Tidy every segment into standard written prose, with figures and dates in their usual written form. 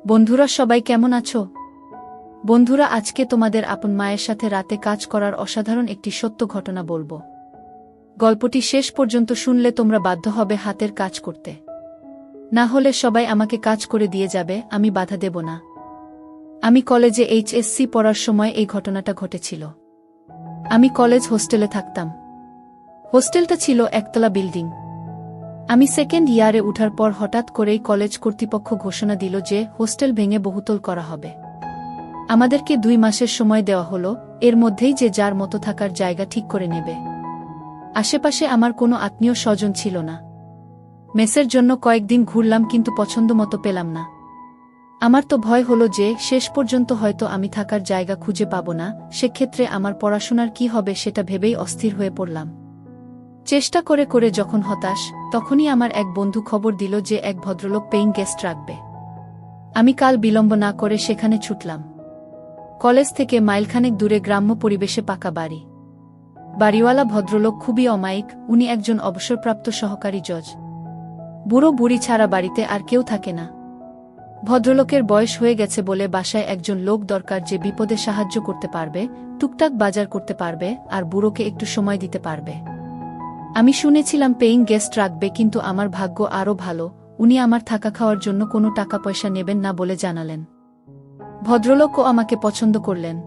বন্ধুরা সবাই কেমন আছো? বন্ধুরা আজকে তোমাদের আপন মায়ের সাথে রাতে কাজ করার অসাধারণ একটি সত্য ঘটনা বলবো। গল্পটি শেষ পর্যন্ত শুনলে তোমরা বাধ্য হবে হাতের কাজ করতে। না হলে সবাই আমাকে কাজ করে দিয়ে যাবে, আমি বাধা দেব না। আমি কলেজে এইচএসসি পড়ার সময় এই ঘটনাটা ঘটেছিল। আমি কলেজ হোস্টেলে থাকতাম। হোস্টেলটা ছিল একতলা বিল্ডিং। আমি সেকেন্ড ইয়ারে উঠার পর হঠাৎ করেই কলেজ কর্তৃপক্ষ ঘোষণা দিল যে হোস্টেল ভেঙে বহুতল করা হবে। আমাদেরকে 2 মাসের সময় দেওয়া হলো, এর মধ্যেই যে যার মতো থাকার জায়গা ঠিক করে নেবে। আশেপাশে আমার কোনো আত্মীয় স্বজন ছিল না। মেসের জন্য কয়েকদিন ঘুরলাম কিন্তু পছন্দ মতো পেলাম না। আমার তো ভয় হলো যে শেষ পর্যন্ত হয়তো আমি থাকার জায়গা খুঁজে পাব না, সেক্ষেত্রে আমার পড়াশোনার কি হবে সেটা ভেবেই অস্থির হয়ে পড়লাম। চেষ্টা করে করে যখন হতাশ, তখনই আমার এক বন্ধু খবর দিল যে এক ভদ্রলোক পেইং গেস্ট রাখবে। আমি কাল বিলম্ব না করে সেখানে ছুটলাম। কলেজ থেকে মাইলখানেক দূরে গ্রাম্য পরিবেশে পাকা বাড়ি। বাড়িওয়ালা ভদ্রলোক খুবই অমায়িক, উনি একজন অবসরপ্রাপ্ত সহকারী জজ। বুড়ো বুড়ি ছাড়া বাড়িতে আর কেউ থাকে না। ভদ্রলোকের বয়স হয়ে গেছে বলে বাসায় একজন লোক দরকার যে বিপদে সাহায্য করতে পারবে, টুকটাক বাজার করতে পারবে আর বুড়োকে একটু সময় দিতে পারবে। আমি শুনেছিলাম পেইং গেস্ট রাখবে, কিন্তু আমার ভাগ্য আরও ভালো, উনি আমার থাকা খাওয়ার জন্য কোনো টাকা পয়সা নেবেন না বলে জানালেন। ভদ্রলোকও আমাকে পছন্দ করলেন।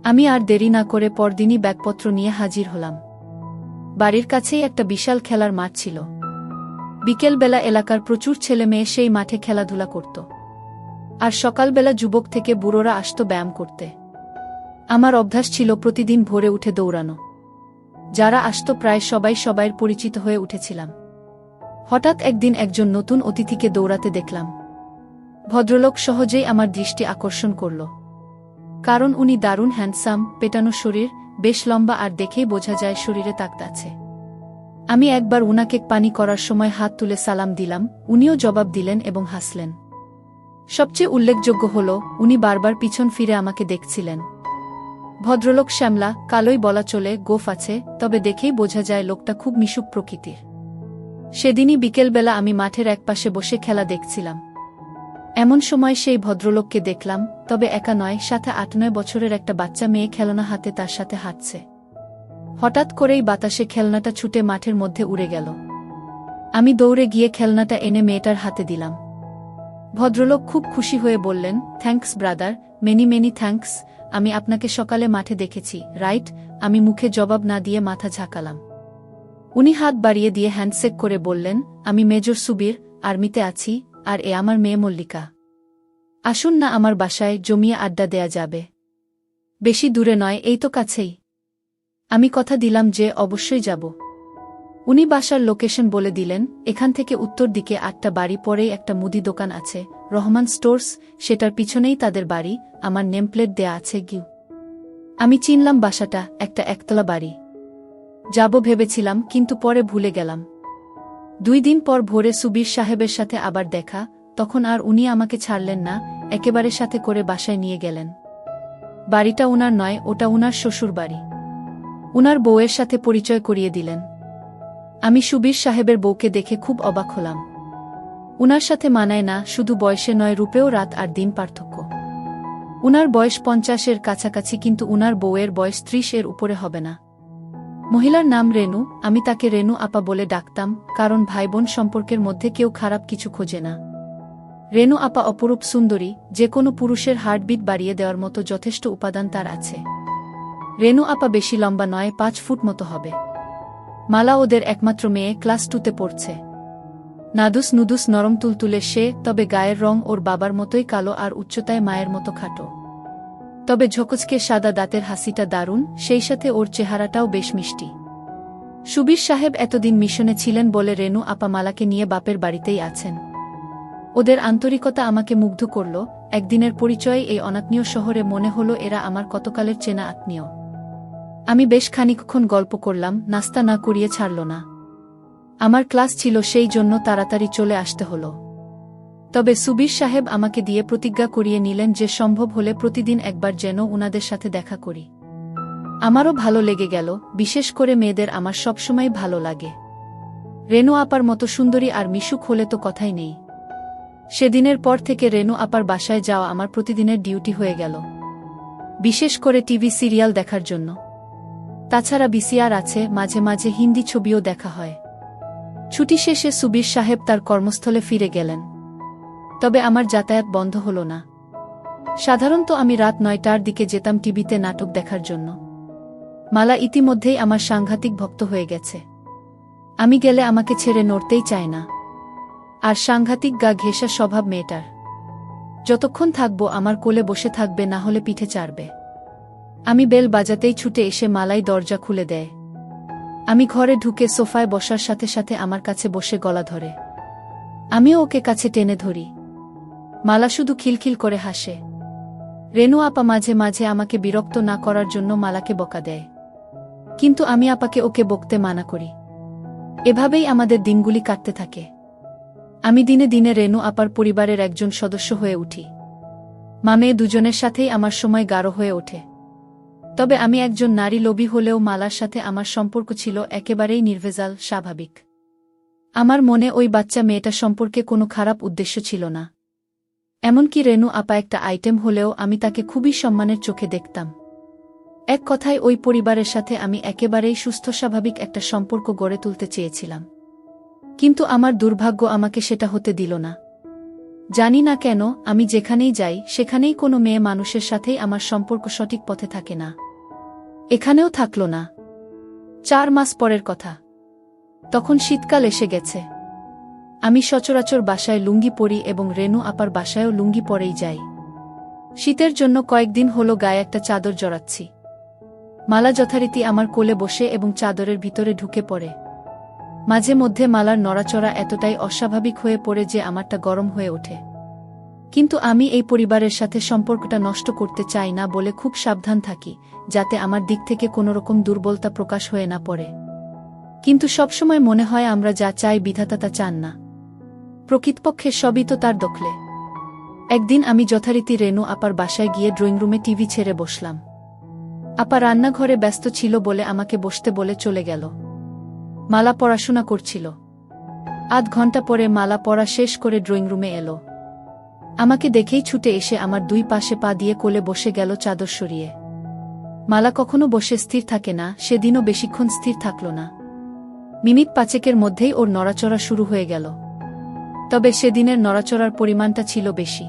আমি আর দেরি না করে পরদিনই ব্যাগপত্র নিয়ে হাজির হলাম। বাড়ির কাছেই একটা বিশাল খেলার মাঠ ছিল। বিকেলবেলা এলাকার প্রচুর ছেলে মেয়ে সেই মাঠে খেলাধুলা করত। আর সকালবেলা যুবক থেকে বুড়োরা আসত ব্যায়াম করতে। আমার অভ্যাস ছিল প্রতিদিন ভোরে উঠে দৌড়ানো। যারা আসত প্রায় সবাই সবাইয়ের পরিচিত হয়ে উঠেছিলাম। হঠাৎ একদিন একজন নতুন অতিথিকে দৌড়াতে দেখলাম। ভদ্রলোক সহজেই আমার দৃষ্টি আকর্ষণ করল। কারণ উনি দারুণ হ্যান্ডসাম, পেটানো শরীর, বেশ লম্বা আর দেখেই বোঝা যায় শরীরে তাকত আছে। আমি একবার উনাকে পানি করার সময় হাত তুলে সালাম দিলাম, উনিও জবাব দিলেন এবং হাসলেন। সবচেয়ে উল্লেখযোগ্য হল উনি বারবার পিছন ফিরে আমাকে দেখছিলেন। ভদ্রলোক শ্যামলা, কালোই বলা চলে, গোঁফ আছে, তবে দেখেই বোঝা যায় লোকটা খুব মিশুক প্রকৃতির। সেদিনই বিকেলবেলা আমি মাঠের একপাশে বসে খেলা দেখছিলাম। এমন সময় সেই ভদ্রলোককে দেখলাম, তবে একা নয়, সাথে 8-9 বছরের একটা বাচ্চা মেয়ে খেলনা হাতে তার সাথে হাঁটছে। হঠাৎ করেই বাতাসে খেলনাটা ছুটে মাঠের মধ্যে উড়ে গেল। আমি দৌড়ে গিয়ে খেলনাটা এনে মেয়েটার হাতে দিলাম। ভদ্রলোক খুব খুশি হয়ে বললেন, thanks brother, many many thanks, আমি আপনাকে সকালে মাঠে দেখেছি, রাইট? আমি মুখে জবাব না দিয়ে মাথা ঝাঁকালাম। উনি হাত বাড়িয়ে দিয়ে হ্যান্ডশেক করে বললেন, আমি মেজর সুবীর, আর্মিতে আছি, আর এ আমার মেয়ে মল্লিকা। আসুন না আমার বাসায়, জমিয়ে আড্ডা দেয়া যাবে। বেশি দূরে নয়, এই তো কাছেই। আমি কথা দিলাম যে অবশ্যই যাব। উনি বাসার লোকেশন বলে দিলেন, এখান থেকে উত্তর দিকে 8টা বাড়ি পরেই একটা মুদি দোকান আছে, রহমান স্টোর্স, সেটার পিছনেই তাদের বাড়ি, আমার নেমপ্লেট দেয়া আছে গিউ। আমি চিনলাম বাসাটা, একটা একতলা বাড়ি। যাব ভেবেছিলাম, কিন্তু পরে ভুলে গেলাম। 2 দিন পর ভোরে সুবীর সাহেবের সাথে আবার দেখা, তখন আর উনি আমাকে ছাড়লেন না, একেবারে সাথে করে বাসায় নিয়ে গেলেন। বাড়িটা উনার নয়, ওটা উনার শ্বশুর বাড়ি। উনার বউয়ের সাথে পরিচয় করিয়ে দিলেন। আমি সুবীর সাহেবের বউকে দেখে খুব অবাক হলাম। উনার সাথে মানায় না, শুধু বয়সে নয়, রূপেও রাত আর দিন পার্থক্য। উনার বয়স 50-এর কাছাকাছি, কিন্তু উনার বউয়ের বয়স 30-এর উপরে হবে না। মহিলার নাম রেনু, আমি তাকে রেনু আপা বলে ডাকতাম, কারণ ভাই বোন সম্পর্কের মধ্যে কেউ খারাপ কিছু খোঁজে না। রেনু আপা অপরূপ সুন্দরী, যে কোনো পুরুষের হার্টবিট বাড়িয়ে দেওয়ার মতো যথেষ্ট উপাদান তার আছে। রেনু আপা বেশি লম্বা নয়, 5 ফুট মতো হবে। মালা ওদের একমাত্র মেয়ে, ক্লাস 2-তে পড়ছে। নাদুস নুদুস নরম তুলতুলে সে, তবে গায়ের রং ওর বাবার মতোই কালো আর উচ্চতায় মায়ের মতো খাটো। তবে ঝকঝকে সাদা দাঁতের হাসিটা দারুণ, সেই সাথে ওর চেহারাটাও বেশ মিষ্টি। সুবীর সাহেব এতদিন মিশনে ছিলেন বলে রেনু আপা মালাকে নিয়ে বাপের বাড়িতেই আছেন। ওদের আন্তরিকতা আমাকে মুগ্ধ করল। একদিনের পরিচয়ে এই অনাত্মীয় শহরে মনে হলো এরা আমার কতকালের চেনা আত্মীয়। আমি বেশ খানিকক্ষণ গল্প করলাম, নাস্তা না করিয়ে ছাড়ল না। আমার ক্লাস ছিল, সেই জন্য তাড়াতাড়ি চলে আসতে হলো। তবে সুবীর সাহেব আমাকে দিয়ে প্রতিজ্ঞা করিয়ে নিলেন যে সম্ভব হলে প্রতিদিন একবার যেন উনাদের সাথে দেখা করি। আমারও ভালো লেগে গেল, বিশেষ করে মেয়েদের আমার সবসময় ভালো লাগে। রেনু আপার মতো সুন্দরী আর মিশুক হলে তো কথাই নেই। সেদিনের পর থেকে রেনু আপার বাসায় যাওয়া আমার প্রতিদিনের ডিউটি হয়ে গেল, বিশেষ করে টিভি সিরিয়াল দেখার জন্য। তাছাড়া বিসিআর আছে, মাঝে মাঝে হিন্দি ছবিও দেখা হয়। ছুটি শেষে সুবীর সাহেব তার কর্মস্থলে ফিরে গেলেন, তবে আমার যাতায়াত বন্ধ হল না। সাধারণত আমি রাত 9টার দিকে যেতাম টিভিতে নাটক দেখার জন্য। মালা ইতিমধ্যেই আমার সাংঘাতিক ভক্ত হয়ে গেছে। আমি গেলে আমাকে ছেড়ে নড়তেই চায় না। আর সাংঘাতিক গা ঘেঁষা স্বভাব মেয়েটার। যতক্ষণ থাকব আমার কোলে বসে থাকবে, না হলে পিঠে চাড়বে। আমি বেল বাজাতেই ছুটে এসে মালাই দরজা খুলে দেয়। আমি ঘরে ঢুকে সোফায় বসার সাথে সাথে আমার কাছে বসে গলা ধরে। আমিও ওকে কাছে টেনে ধরি। মালা শুধু খিলখিল করে হাসে। রেনু আপা মাঝে মাঝে আমাকে বিরক্ত না করার জন্য মালাকে বকা দেয়, কিন্তু আমি আপাকে ওকে বকতে মানা করি। এভাবেই আমাদের দিনগুলি কাটতে থাকে। আমি দিনে দিনে রেনু আপার পরিবারের একজন সদস্য হয়ে উঠি। মেয়ে দুজনের সাথেই আমার সময় গাঢ় হয়ে ওঠে। তবে আমি একজন নারী লোভী হলেও মালার সাথে আমার সম্পর্ক ছিল একেবারেই নির্ভেজাল, স্বাভাবিক। আমার মনে ওই বাচ্চা মেয়েটা সম্পর্কে কোনো খারাপ উদ্দেশ্য ছিল না। এমনকি রেনু আপা একটা আইটেম হলেও আমি তাকে খুবই সম্মানের চোখে দেখতাম। এক কথায় ওই পরিবারের সাথে আমি একেবারেই সুস্থ স্বাভাবিক একটা সম্পর্ক গড়ে তুলতে চেয়েছিলাম। কিন্তু আমার দুর্ভাগ্য আমাকে সেটা হতে দিল না। জানি না কেন, আমি যেখানেই যাই সেখানেই কোনো মেয়ে মানুষের সাথেই আমার সম্পর্ক সঠিক পথে থাকে না। এখানেও থাকল না। 4 মাস পরের কথা। তখন শীতকাল এসে গেছে। আমি সচরাচর বাসায় লুঙ্গি পরি এবং রেনু আপার বাসায়ও লুঙ্গি পরেই যাই। শীতের জন্য কয়েকদিন হলো গায়ে একটা চাদর জড়াচ্ছি। মালা যথারীতি আমার কোলে বসে এবং চাদরের ভিতরে ঢুকে পড়ে। মাঝে মধ্যে মালার নড়াচড়া এতটাই অস্বাভাবিক হয়ে পড়ে যে আমারটা গরম হয়ে ওঠে। কিন্তু আমি এই পরিবারের সাথে সম্পর্কটা নষ্ট করতে চাই না বলে খুব সাবধান থাকি, যাতে আমার দিক থেকে কোনোরকম দুর্বলতা প্রকাশ হয়ে না পড়ে। কিন্তু সবসময় মনে হয় আমরা যা চাই বিধাতা তা চান না। প্রকৃতপক্ষে সবই তো তার দখলে। একদিন আমি যথারীতি রেনু আপার বাসায় গিয়ে ড্রয়িং রুমে টিভি ছেড়ে বসলাম। আপা রান্নাঘরে ব্যস্ত ছিল বলে আমাকে বসতে বলে চলে গেল। মালা পড়াশোনা করছিল। আধ ঘন্টা পরে মালা পড়া শেষ করে ড্রয়িং রুমে এলো। আমাকে দেখেই ছুটে এসে আমার 2 পাশে পা দিয়ে কোলে বসে গেল চাদর সরিয়ে। মালা কখনো বসে স্থির থাকে না, সেদিনও বেশিক্ষণ স্থির থাকল না। মিনিট 5 মধ্যেই ওর নড়াচড়া শুরু হয়ে গেল। তবে সেদিনের নড়াচড়ার পরিমাণটা ছিল বেশি।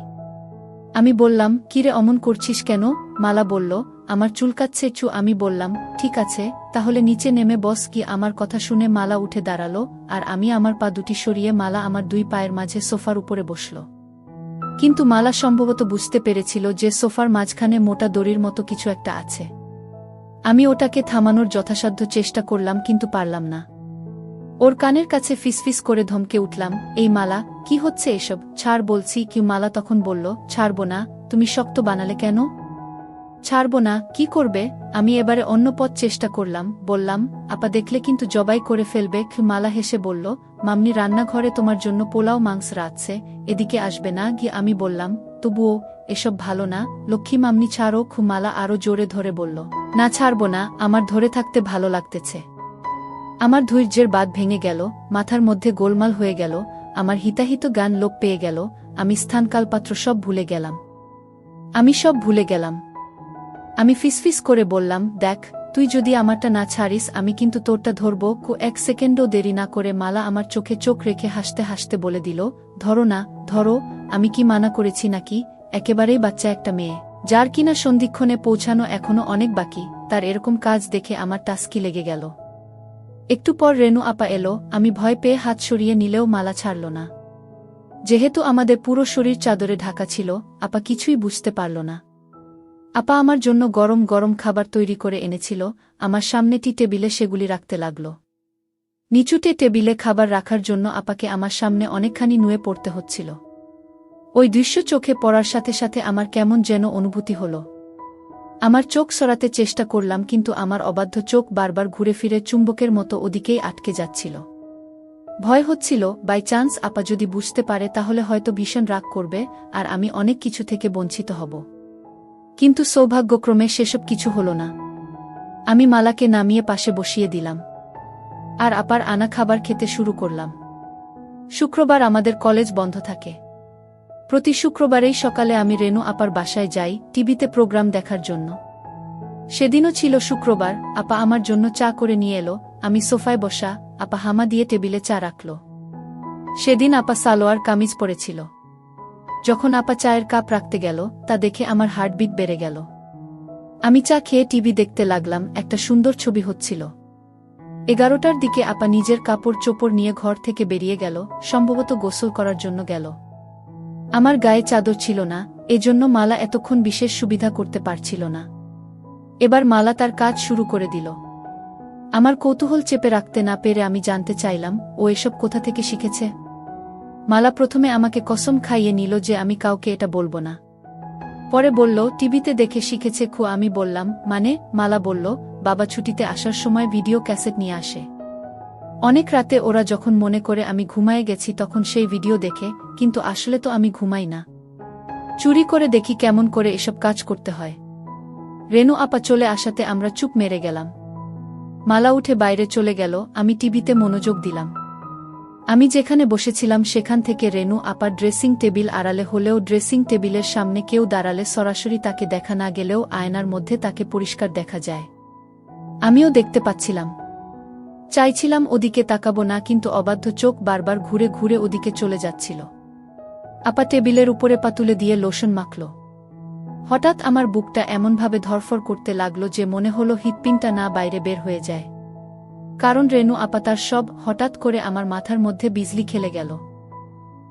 আমি বললাম, কিরে অমন করছিস কেন? মালা বলল, আমার চুলকাচ্ছে চু। আমি বললাম, ঠিক আছে, তাহলে নিচে নেমে বস। কি আমার কথা শুনে মালা উঠে দাঁড়ালো, আর আমি আমার পা দুটি সরিয়ে মালা আমার 2 পায়ের মাঝে সোফার উপরে বসল। কিন্তু মালা সম্ভবত বুঝতে পেরেছিল যে সোফার মাঝখানে মোটা দড়ির মতো কিছু একটা আছে। আমি ওটাকে থামানোর যথাসাধ্য চেষ্টা করলাম, কিন্তু পারলাম না। ওর কানের কাছে ফিসফিস করে ধমকে উঠলাম, এই মালা, কি হচ্ছে এসব? ছাড় বলছি। কি? মালা তখন বলল, ছাড়ব না। তুমি শক্ত বানালে কেন? ছাড়ব না। কি করবে? আমি এবারে অন্য পথ চেষ্টা করলাম। বললাম, আপা দেখলে কিন্তু জবাই করে ফেলবে। মালা হেসে বলল, মামনি রান্নাঘরে তোমার জন্য পোলাও মাংস রাঁধছে, এদিকে আসবে না? গিয়ে আমি বললাম, তবুও এসব ভালো না। লক্ষ্মী মামনি ছাড়ো। মালা আরো জোরে ধরে বলল, না ছাড়ব না, আমার ধরে থাকতে ভালো লাগতেছে। আমার ধৈর্যের বাঁধ ভেঙে গেল, মাথার মধ্যে গোলমাল হয়ে গেল, আমার হিতাহিত গান লোপ পেয়ে গেল। আমি স্থানকালপাত্র সব ভুলে গেলাম। সব ভুলে গেলাম। আমি ফিসফিস করে বললাম, দেখ, তুই যদি আমারটা না ছাড়িস আমি কিন্তু তোরটা ধরব। 1 সেকেন্ডও দেরি না করে মালা আমার চোখে চোখ রেখে হাসতে হাসতে বলে দিল, ধরো না, ধরো। আমি কি মানা করেছি নাকি? একেবারেই বাচ্চা একটা মেয়ে, যার কিনা সন্ধিক্ষণে পৌঁছানো এখনো অনেক বাকি, তার এরকম কাজ দেখে আমার টাস্কি লেগে গেল। একটু পর রেনু আপা এলো। আমি ভয় পেয়ে হাত সরিয়ে নিলেও মালা ছাড়ল না। যেহেতু আমাদের পুরো শরীর চাদরে ঢাকা ছিল, আপা কিছুই বুঝতে পারল না। আপা আমার জন্য গরম গরম খাবার তৈরি করে এনেছিল। আমার সামনে টি টেবিলে সেগুলি রাখতে লাগল। নিচুটে টেবিলে খাবার রাখার জন্য আপাকে আমার সামনে অনেকখানি নুয়ে পড়তে হচ্ছিল। ওই দৃশ্য চোখে পড়ার সাথে সাথে আমার কেমন যেন অনুভূতি হল। আমার চোখ সরাতে চেষ্টা করলাম, কিন্তু আমার অবাধ্য চোখ বারবার ঘুরে ফিরে চুম্বকের মতো ওদিকেই আটকে যাচ্ছিল। ভয় হচ্ছিল, বাই চান্স আপা যদি বুঝতে পারে তাহলে হয়তো ভীষণ রাগ করবে, আর আমি অনেক কিছু থেকে বঞ্চিত হব। কিন্তু সৌভাগ্যক্রমে সেসব কিছু হল না। আমি মালাকে নামিয়ে পাশে বসিয়ে দিলাম, আর আপার আনা খাবার খেতে শুরু করলাম। শুক্রবার আমাদের কলেজ বন্ধ থাকে। প্রতি শুক্রবারেই সকালে আমি রেনু আপার বাসায় যাই টিভিতে প্রোগ্রাম দেখার জন্য। সেদিনও ছিল শুক্রবার। আপা আমার জন্য চা করে নিয়ে এলো। আমি সোফায় বসা, আপা হামা দিয়ে টেবিলে চা রাখল। সেদিন আপা সালোয়ার কামিজ পরেছিল। যখন আপা চায়ের কাপ রাখতে গেল, তা দেখে আমার হার্টবিট বেড়ে গেল। আমি চা খেয়ে টিভি দেখতে লাগলাম। একটা সুন্দর ছবি হচ্ছিল। 11টার দিকে আপা নিজের কাপড় চোপড় নিয়ে ঘর থেকে বেরিয়ে গেল, সম্ভবত গোসল করার জন্য গেল। আমার গায়ে চাদর ছিল না, এজন্য মালা এতক্ষণ বিশেষ সুবিধা করতে পারছিল না। এবার মালা তার কাজ শুরু করে দিল। আমার কৌতূহল চেপে রাখতে না পেরে আমি জানতে চাইলাম, ও এসব কোথা থেকে শিখেছে। মালা প্রথমে আমাকে কসম খাইয়ে নিল যে আমি কাউকে এটা বলবো না। পরে বলল টিভিতে দেখে শিখেছে। আমি বললাম মানে? মালা বলল, বাবা ছুটিতে আসার সময় ভিডিও ক্যাসেট নিয়ে আসে। অনেক রাতে ওরা যখন মনে করে আমি ঘুমায়ে গেছি তখন সেই ভিডিও দেখে, কিন্তু আসলে তো আমি ঘুমাই না। চুরি করে দেখি কেমন করে এসব কাজ করতে হয়। রেনু আপা চলে আসাতে আমরা চুপ মেরে গেলাম। মালা উঠে বাইরে চলে গেল। আমি টিভিতে মনোযোগ দিলাম। আমি যেখানে বসেছিলাম সেখান থেকে রেনু আপার ড্রেসিং টেবিল আড়ালে হলেও ড্রেসিং টেবিলের সামনে কেউ দাঁড়ালে সরাসরি তাকে দেখা না গেলেও আয়নার মধ্যে তাকে পরিষ্কার দেখা যায়। আমিও দেখতে পাচ্ছিলাম। চাইছিলাম ওদিকে তাকাবো না, কিন্তু অবাধ্য চোখ বারবার ঘুরে ঘুরে ওদিকে চলে যাচ্ছিল। আপা টেবিলের উপরে পা তুলে দিয়ে লোশন মাখল। হঠাৎ আমার বুকটা এমনভাবে ধরফর করতে লাগলো যে মনে হলো হৃৎপিণ্ডটা না বাইরে বের হয়ে যায়। কারণ রেনু আপা তার সব হঠাৎ করে আমার মাথার মধ্যে বিজলি খেলে গেল।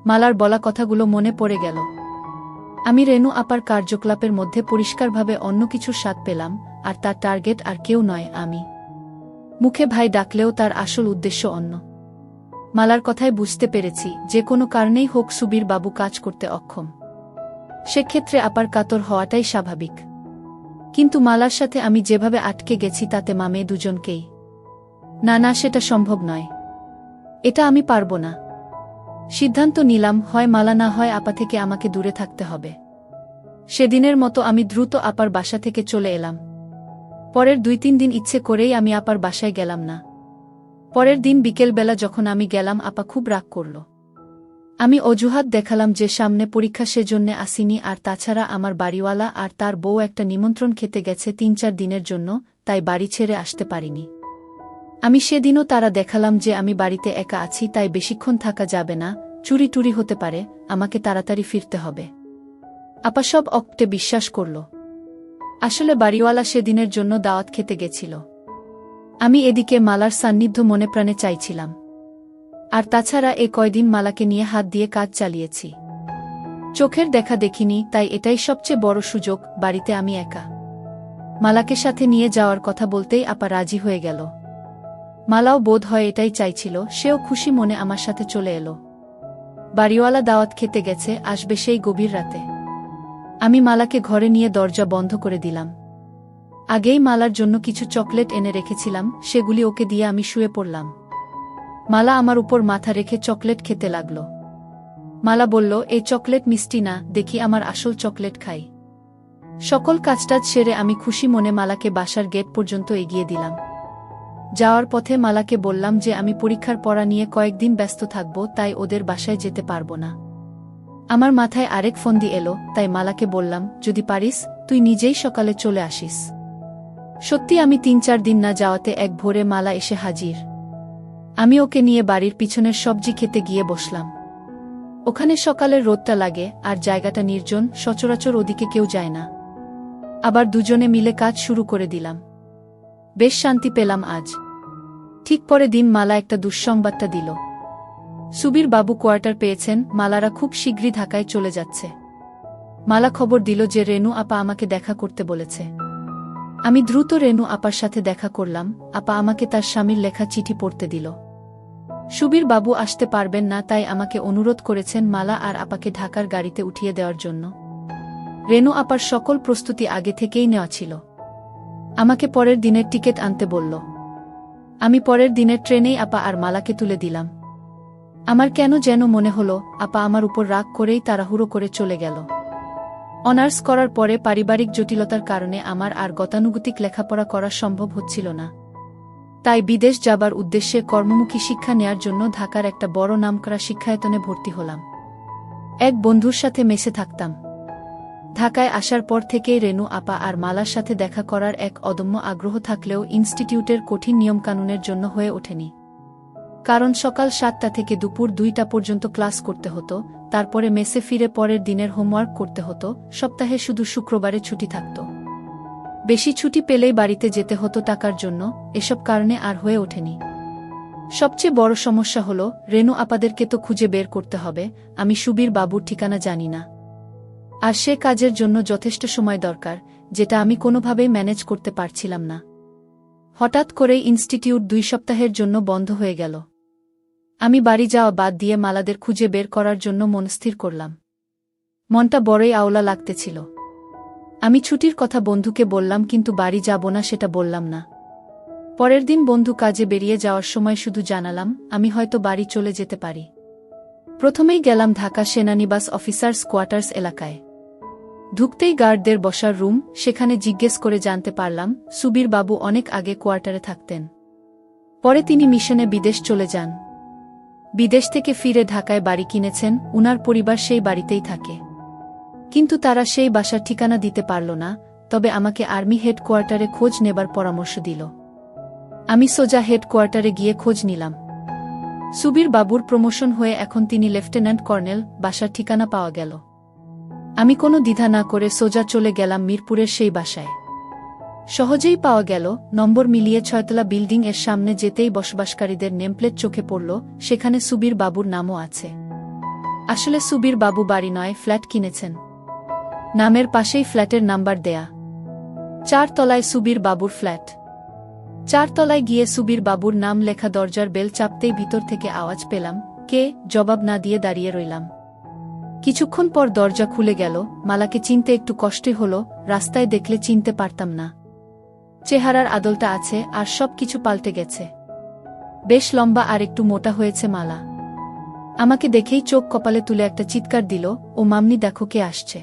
মালার বলা কথাগুলো মনে পড়ে গেল। আমি রেনু আপার কার্যকলাপের মধ্যে পরিষ্কারভাবে অন্য কিছুর স্বাদ পেলাম, আর তার টার্গেট আর কেউ নয় আমি। মুখে ভাই ডাকলেও তার আসল উদ্দেশ্য অন্য। মালার কথায় বুঝতে পেরেছি যে কোনো কারণেই হোক সুবীর বাবু কাজ করতে অক্ষম। সেক্ষেত্রে আপার কাতর হওয়াটাই স্বাভাবিক। কিন্তু মালার সাথে আমি যেভাবে আটকে গেছি তাতে মামে দুজনকেই। না না, সেটা সম্ভব নয়। এটা আমি পারবো না। সিদ্ধান্ত নিলাম, হয় মালা না হয় আপা থেকে আমাকে দূরে থাকতে হবে। সেদিনের মতো আমি দ্রুত আপার বাসা থেকে চলে এলাম। পরের 2-3 দিন ইচ্ছে করেই আমি আপার বাসায় গেলাম না। পরের দিন বিকেলবেলা যখন আমি গেলাম আপা খুব রাগ করল। আমি অজুহাত দেখালাম যে সামনে পরীক্ষা, সেজন্যে আসিনি, আর তাছাড়া আমার বাড়িওয়ালা আর তার বউ একটা নিমন্ত্রণ খেতে গেছে 3-4 দিনের জন্য, তাই বাড়ি ছেড়ে আসতে পারিনি। আমি সেদিনও তারা দেখালাম যে আমি বাড়িতে একা আছি, তাই বেশিক্ষণ থাকা যাবে না, চুরি টুরি হতে পারে, আমাকে তাড়াতাড়ি ফিরতে হবে। আপা সব অক্টে বিশ্বাস করল। আসলে বাড়িওয়ালা সেদিনের জন্য দাওয়াত খেতে গেছিল। আমি এদিকে মালার সান্নিধ্য মনে প্রাণে চাইছিলাম। আর তাছাড়া এ কয়দিন মালাকে নিয়ে হাত দিয়ে কাজ চালিয়েছি। চোখের দেখা দেখিনি, তাই এটাই সবচেয়ে বড় সুযোগ। বাড়িতে আমি একা। মালাকে সাথে নিয়ে যাওয়ার কথা বলতেই আপা রাজি হয়ে গেল। মালাও বোধ হয় এটাই চাইছিল, সেও খুশি মনে আমার সাথে চলে এলো। বাড়িওয়ালা দাওয়াত খেতে গেছে, আসবে সেই গভীর রাতে। আমি মালাকে ঘরে নিয়ে দরজা বন্ধ করে দিলাম। আগেই মালার জন্য কিছু চকলেট এনে রেখেছিলাম, সেগুলি ওকে দিয়ে আমি শুয়ে পড়লাম। মালা আমার উপর মাথা রেখে চকলেট খেতে লাগল। মালা বলল, এই চকলেট মিষ্টি না, দেখি আমার আসল চকলেট খাই। সকল কাজটাজ সেরে আমি খুশি মনে মালাকে বাসার গেট পর্যন্ত এগিয়ে দিলাম। যাওয়ার পথে মালাকে বললাম যে আমি পরীক্ষার পড়া নিয়ে কয়েকদিন ব্যস্ত থাকব, তাই ওদের বাসায় যেতে পারবো না। আমার মাথায় আরেক ফন্দি এলো, তাই মালাকে বললাম, যদি পারিস তুই নিজেই সকালে চলে আসিস। সত্যি আমি 3-4 দিন না যাওয়াতে এক ভোরে মালা এসে হাজির। আমি ওকে নিয়ে বাড়ির পিছনের সবজি খেতে গিয়ে বসলাম। ওখানে সকালের রোদটা লাগে, আর জায়গাটা নির্জন, সচরাচর ওদিকে কেউ যায় না। আবার দুজনে মিলে কাজ শুরু করে দিলাম। বেশ শান্তি পেলাম আজ। ঠিক পরে দিন মালা একটা দুঃসংবাদটা দিল। সুবীর বাবু কোয়ার্টার পেয়েছেন, মালারা খুব শীঘ্রই ঢাকায় চলে যাচ্ছে। মালা খবর দিল যে রেনু আপা আমাকে দেখা করতে বলেছে। আমি দ্রুত রেনু আপার সাথে দেখা করলাম। আপা আমাকে তার স্বামীর লেখা চিঠি পড়তে দিল। সুবীর বাবু আসতে পারবেন না, তাই আমাকে অনুরোধ করেছেন মালা আর আপাকে ঢাকার গাড়িতে উঠিয়ে দেওয়ার জন্য। রেনু আপার সকল প্রস্তুতি আগে থেকেই নেওয়া ছিল। আমাকে পরের দিনের টিকিট আনতে বলল। আমি পরের দিনের ট্রেনেই আপা আর মালাকে তুলে দিলাম। আমার কেন যেন মনে হলো আপা আমার উপর রাগ করেই তাড়াহুড়ো করে চলে গেল। অনার্স করার পরে পারিবারিক জটিলতার কারণে আমার আর গতানুগতিক লেখাপড়া করা সম্ভব হচ্ছিল না। তাই বিদেশ যাবার উদ্দেশ্যে কর্মমুখী শিক্ষা নেয়ার জন্য ঢাকার একটা বড় নামকরা শিক্ষায়তনে ভর্তি হলাম। এক বন্ধুর সাথে মেশে থাকতাম। ঢাকায় আসার পর থেকেই রেনু আপা আর মালার সাথে দেখা করার এক অদম্য আগ্রহ থাকলেও ইনস্টিটিউটের কঠিন নিয়মকানুনের জন্য হয়ে ওঠেনি। কারণ সকাল 7টা থেকে দুপুর 2টা পর্যন্ত ক্লাস করতে হতো, তারপরে মেসে ফিরে পরের দিনের হোমওয়ার্ক করতে হতো, সপ্তাহে শুধু শুক্রবারে ছুটি থাকত। বেশি ছুটি পেলেই বাড়িতে যেতে হতো টাকার জন্য, এসব কারণে আর হয়ে ওঠেনি। সবচেয়ে বড় সমস্যা হলো, রেনু আপাদেরকে তো খুঁজে বের করতে হবে, আমি সুবীর বাবুর ঠিকানা জানি না। আর সে কাজের জন্য যথেষ্ট সময় দরকার, যেটা আমি কোনোভাবেই ম্যানেজ করতে পারছিলাম না। হঠাৎ করেই ইনস্টিটিউট 2 সপ্তাহের জন্য বন্ধ হয়ে গেল। আমি বাড়ি যাওয়া বাদ দিয়ে মালাদের খুঁজে বের করার জন্য মনস্থির করলাম। মনটা বড়ই আওলা লাগতেছিল। আমি ছুটির কথা বন্ধুকে বললাম, কিন্তু বাড়ি যাব না সেটা বললাম না। পরের দিন বন্ধু কাজে বেরিয়ে যাওয়ার সময় শুধু জানালাম, আমি হয়তো বাড়ি চলে যেতে পারি। প্রথমেই গেলাম ঢাকা সেনানিবাস অফিসার্স কোয়ার্টার্স এলাকায়। ঢুকতেই গার্ডদের বসার রুম, সেখানে জিজ্ঞেস করে জানতে পারলাম সুবীর বাবু অনেক আগে কোয়ার্টারে থাকতেন। পরে তিনি মিশনে বিদেশ চলে যান। বিদেশ থেকে ফিরে ঢাকায় বাড়ি কিনেছেন, উনার পরিবার সেই বাড়িতেই থাকে। কিন্তু তারা সেই বাসার ঠিকানা দিতে পারল না, তবে আমাকে আর্মি হেডকোয়ার্টারে খোঁজ নেবার পরামর্শ দিল। আমি সোজা হেডকোয়ার্টারে গিয়ে খোঁজ নিলাম। সুবীর বাবুর প্রমোশন হয়ে এখন তিনি লেফটেন্যান্ট কর্নেল, বাসার ঠিকানা পাওয়া গেল। আমি কোনো দ্বিধা না করে সোজা চলে গেলাম মিরপুরের সেই বাসায়। সহজেই পাওয়া গেল, নম্বর মিলিয়ে 6তলা বিল্ডিং এর সামনে যেতেই বসবাসকারীদের নেমপ্লেট চোখে পড়ল, সেখানে সুবীর বাবুর নামও আছে। আসলে সুবীর বাবু বাড়ি নয়, ফ্ল্যাট কিনেছেন। নামের পাশেই ফ্ল্যাটের নাম্বার দেয়া। 4 তলায় সুবীর বাবুর ফ্ল্যাট। 4 তলায় গিয়ে সুবীর বাবুর নাম লেখা দরজার বেল চাপতেই ভিতর থেকে আওয়াজ পেলাম, কে? জবাব না দিয়ে দাঁড়িয়ে রইলাম। কিছুক্ষণ পর দরজা খুলে গেল। মালাকে চিনতে একটু কষ্টই হলো, রাস্তায় দেখলে চিনতে পারতাম না। চেহারার আদলটা আছে, আর সব কিছু পাল্টে গেছে। বেশ লম্বা আর একটু মোটা হয়েছে মালা। আমাকে দেখেই চোখ কপালে তুলে একটা চিৎকার দিল, ও মামনি দেখো কে আসছে।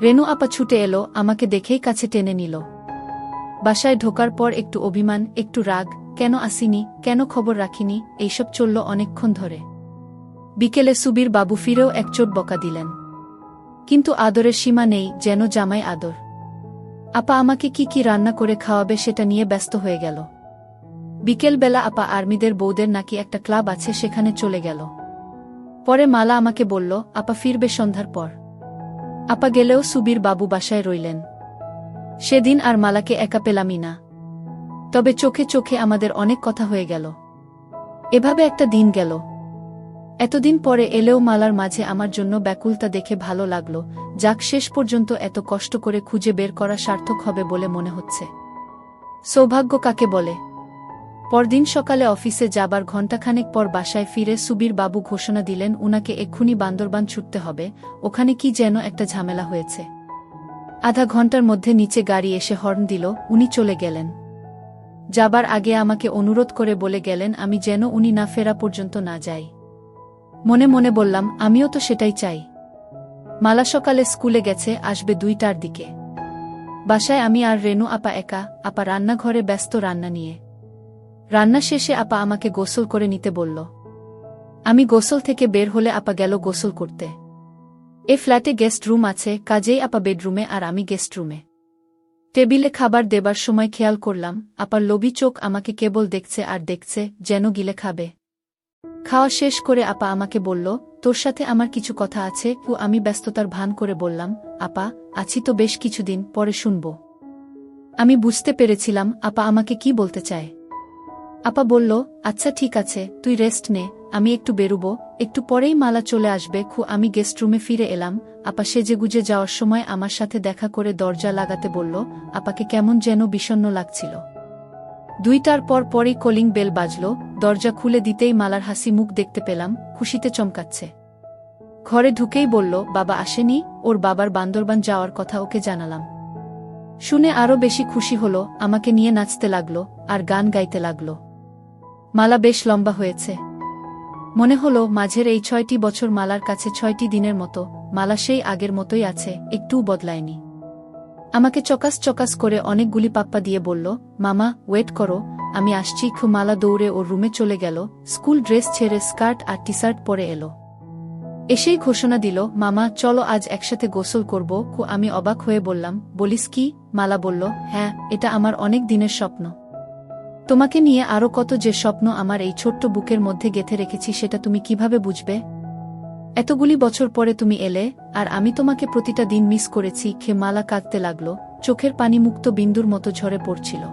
রেনু আপা ছুটে এলো, আমাকে দেখেই কাছে টেনে নিল। বাসায় ঢোকার পর একটু অভিমান, একটু রাগ, কেন আসিনি, কেন খবর রাখিনি, এইসব চলল অনেকক্ষণ ধরে। বিকেলে সুবীর বাবু ফিরেও এক চোট বকা দিলেন। কিন্তু আদরের সীমা নেই, যেন জামাই আদর। আপা আমাকে কি কি রান্না করে খাওয়াবে সেটা নিয়ে ব্যস্ত হয়ে গেল। বিকেলবেলা আপা আর্মিদের বউদের নাকি একটা ক্লাব আছে, সেখানে চলে গেল। পরে মালা আমাকে বলল, আপা ফিরবে সন্ধ্যার পর। আপা গেলেও সুবীর বাবু বাসায় রইলেন। সেদিন আর মালাকে একা পেলামই না। তবে চোখে চোখে আমাদের অনেক কথা হয়ে গেল। এভাবে একটা দিন গেল। এতদিন পরে এলেও মালার মাঝে আমার জন্য ব্যাকুলতা দেখে ভালো লাগলো। যাক, শেষ পর্যন্ত এত কষ্ট করে খুঁজে বের করা সার্থক হবে বলে মনে হচ্ছে। সৌভাগ্য কাকে বলে। পরদিন সকালে অফিসে যাবার ঘণ্টাখানেক পর বাসায় ফিরে সুবীর বাবু ঘোষণা দিলেন উনাকে এক্ষুনি বান্দরবান ছুটতে হবে, ওখানে কি যেন একটা ঝামেলা হয়েছে। আধা ঘন্টার মধ্যে নিচে গাড়ি এসে হর্ন দিল, উনি চলে গেলেন। যাবার আগে আমাকে অনুরোধ করে বলে গেলেন আমি যেন উনি না ফেরা পর্যন্ত না যাই। মনে মনে বললাম, আমিও তো সেটাই চাই। মালা সকালে স্কুলে গেছে, আসবে 2টার দিকে। বাসায় আমি আর রেনু আপা একা, আপা রান্নাঘরে ব্যস্ত রান্না নিয়ে। রান্না শেষে আপা আমাকে গোসল করে নিতে বলল। আমি গোসল থেকে বের হলে আপা গেল গোসল করতে। এ ফ্ল্যাটে গেস্ট রুম আছে, কাজেই আপা বেডরুমে আর আমি গেস্ট রুমে। টেবিলে খাবার দেবার সময় খেয়াল করলাম, আপার লোভী চোখ আমাকে কেবল দেখছে আর দেখছে, যেন গিলে খাবে। খাওয়া শেষ করে আপা আমাকে বলল, তোর সাথে আমার কিছু কথা আছে। আমি ব্যস্ততার ভান করে বললাম, আপা আছি তো বেশ কিছুদিন, পরে শুনব। আমি বুঝতে পেরেছিলাম আপা আমাকে কি বলতে চায়। আপা বলল, আচ্ছা ঠিক আছে, তুই রেস্ট নে, আমি একটু বেরুব, একটু পরেই মালা চলে আসবে। আমি গেস্ট রুমে ফিরে এলাম। আপা সেজেগুজে যাওয়ার সময় আমার সাথে দেখা করে দরজা লাগাতে বলল। আপাকে কেমন যেন বিষণ্ণ লাগছিল। 2টার পরই কলিং বেল বাজল। দরজা খুলে দিতেই মালার হাসি মুখ দেখতে পেলাম, খুশিতে চমকাচ্ছে। ঘরে ঢুকেই বলল, বাবা আসেনি? ওর বাবার বান্দরবান যাওয়ার কথা ওকে জানালাম। শুনে আরো বেশি খুশি হলো, আমাকে নিয়ে নাচতে লাগলো আর গান গাইতে লাগলো। মালা বেশ লম্বা হয়েছে। মনে হলো মাঝের এই 6টি বছর মালার কাছে 6টি দিনের মতো। মালা সেই আগের মতোই আছে, একটুও বদলায়নি। আমাকে চকাস চকাস করে অনেকগুলি পাপ্পা দিয়ে বলল, মামা ওয়েট করো, আমি আসছি। মালা দৌড়ে ওর রুমে চলে গেল, স্কুল ড্রেস ছেড়ে স্কার্ট আর টি শার্ট পরে এলো। এসেই ঘোষণা দিল, মামা চলো আজ একসাথে গোসল করব। আমি অবাক হয়ে বললাম, বলিস কি? মালা বলল, হ্যাঁ, এটা আমার অনেক দিনের স্বপ্ন। তোমাকে নিয়ে আরও কত যে স্বপ্ন আমার এই ছোট্ট বুকের মধ্যে গেঁথে রেখেছি সেটা তুমি কিভাবে বুঝবে? এতগুলি বছর পরে তুমি এলে, আর আমি তোমাকে প্রতিটা দিন মিস করেছি। মালা কাঁদতে লাগল, চোখের পানি মুক্ত বিন্দুর মতো ঝরে পড়ছিল।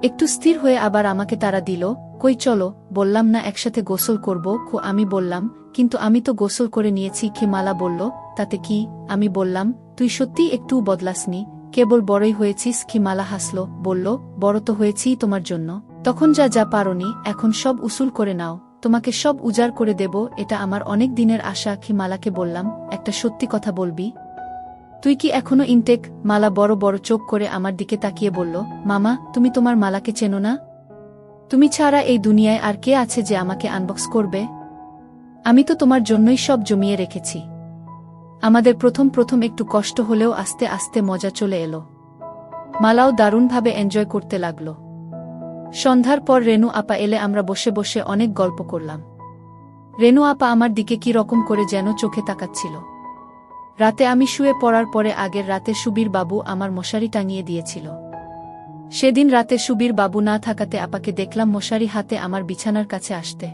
একটু স্থির হয়ে আবার আমাকে তাড়া দিল, কই চলো, বললাম না একসাথে গোসল করব? আমি বললাম, কিন্তু আমি তো গোসল করে নিয়েছি। মালা বলল, তাতে কি? আমি বললাম, তুই সত্যিই একটুও বদলাসনি, কেবল বড়ই হয়েছিস। মালা হাসল, বলল, বড় তো হয়েছি তোমার জন্য। তখন যা যা পারোনি, এখন সব উসুল করে নাও, তোমাকে সব উজাড় করে দেব, এটা আমার অনেক দিনের আশা। মালাকে বললাম, একটা সত্যি কথা বলবি? তুই কি এখনো ইনটেক? মালা বড় বড় চোখ করে আমার দিকে তাকিয়ে বলল, মামা তুমি তোমার মালাকে চেনো না? তুমি ছাড়া এই দুনিয়ায় আর কে আছে যে আমাকে আনবক্স করবে? আমি তো তোমার জন্যই সব জমিয়ে রেখেছি। আমাদের প্রথম প্রথম একটু কষ্ট হলেও আস্তে আস্তে মজা চলে এলো। মালাও দারুণভাবে এনজয় করতে লাগল। সন্ধ্যার পর রেনু আপা এলে আমরা বসে বসে অনেক গল্প করলাম। রেনু আপা আমার দিকে কি রকম করে যেন চোখে তাকাচ্ছিল। রাতে আমি শুয়ে পড়ার পরে আগের রাতে সুবীর বাবু আমার মশারি টাঙিয়ে দিয়েছিল। সেদিন রাতে সুবীর বাবু না থাকাতে আপাকে দেখলাম মশারি হাতে আমার বিছানার কাছে আসতে।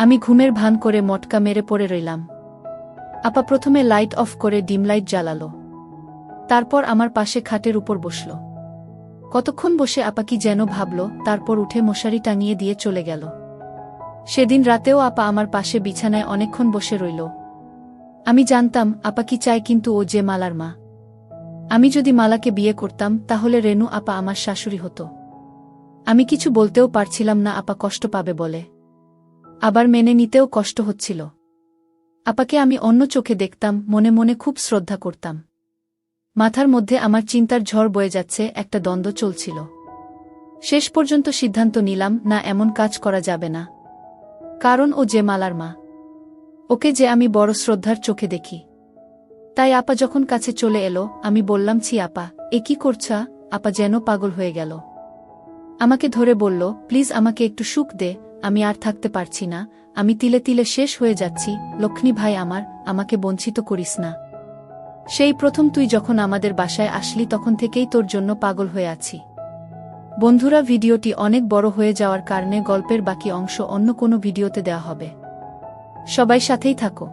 আমি ঘুমের ভান করে মটকা মেরে পড়ে রইলাম। আপা প্রথমে লাইট অফ করে ডিম লাইট জ্বালালো, তারপর আমার পাশে খাটের উপর বসল। কতক্ষণ বসে আপা কি যেন ভাবল, তারপর উঠে মশারি টাঙিয়ে দিয়ে চলে গেল। সেদিন রাতেও আপা আমার পাশে বিছানায় অনেকক্ষণ বসে রইল। আমি জানতাম আপা কি চায়, কিন্তু ও যে মালার মা। আমি যদি মালাকে বিয়ে করতাম তাহলে রেনু আপা আমার শাশুড়ি হতো। আমি কিছু বলতেও পারছিলাম না আপা কষ্ট পাবে বলে, আবার মেনে নিতেও কষ্ট হচ্ছিল। আপাকে আমি অন্য চোখে দেখতাম, মনে মনে খুব শ্রদ্ধা করতাম। মাথার মধ্যে আমার চিন্তার ঝড় বয়ে যাচ্ছে, একটা দ্বন্দ্ব চলছিল। শেষ পর্যন্ত সিদ্ধান্ত নিলাম, না, এমন কাজ করা যাবে না, কারণ ও যে মালার মা, ওকে যে আমি বড় শ্রদ্ধার চোখে দেখি। তাই আপা যখন কাছে চলে এলো, আমি বললাম, ছি আপা, এ কি করছা? আপা যেন পাগল হয়ে গেল। আমাকে ধরে বলল, প্লিজ আমাকে একটু সুখ দে, আমি আর থাকতে পারছি না, আমি তিলে তিলে শেষ হয়ে যাচ্ছি। লক্ষ্মী ভাই আমার, আমাকে বঞ্চিত করিস না। সেই প্রথম তুই যখন আমাদের বাসায় আসলি তখন থেকেই তোর জন্য পাগল হয়ে আছি। বন্ধুরা, ভিডিওটি অনেক বড় হয়ে যাওয়ার কারণে গল্পের বাকি অংশ অন্য কোনো ভিডিওতে দেওয়া হবে। সবাই সাথেই থাকো।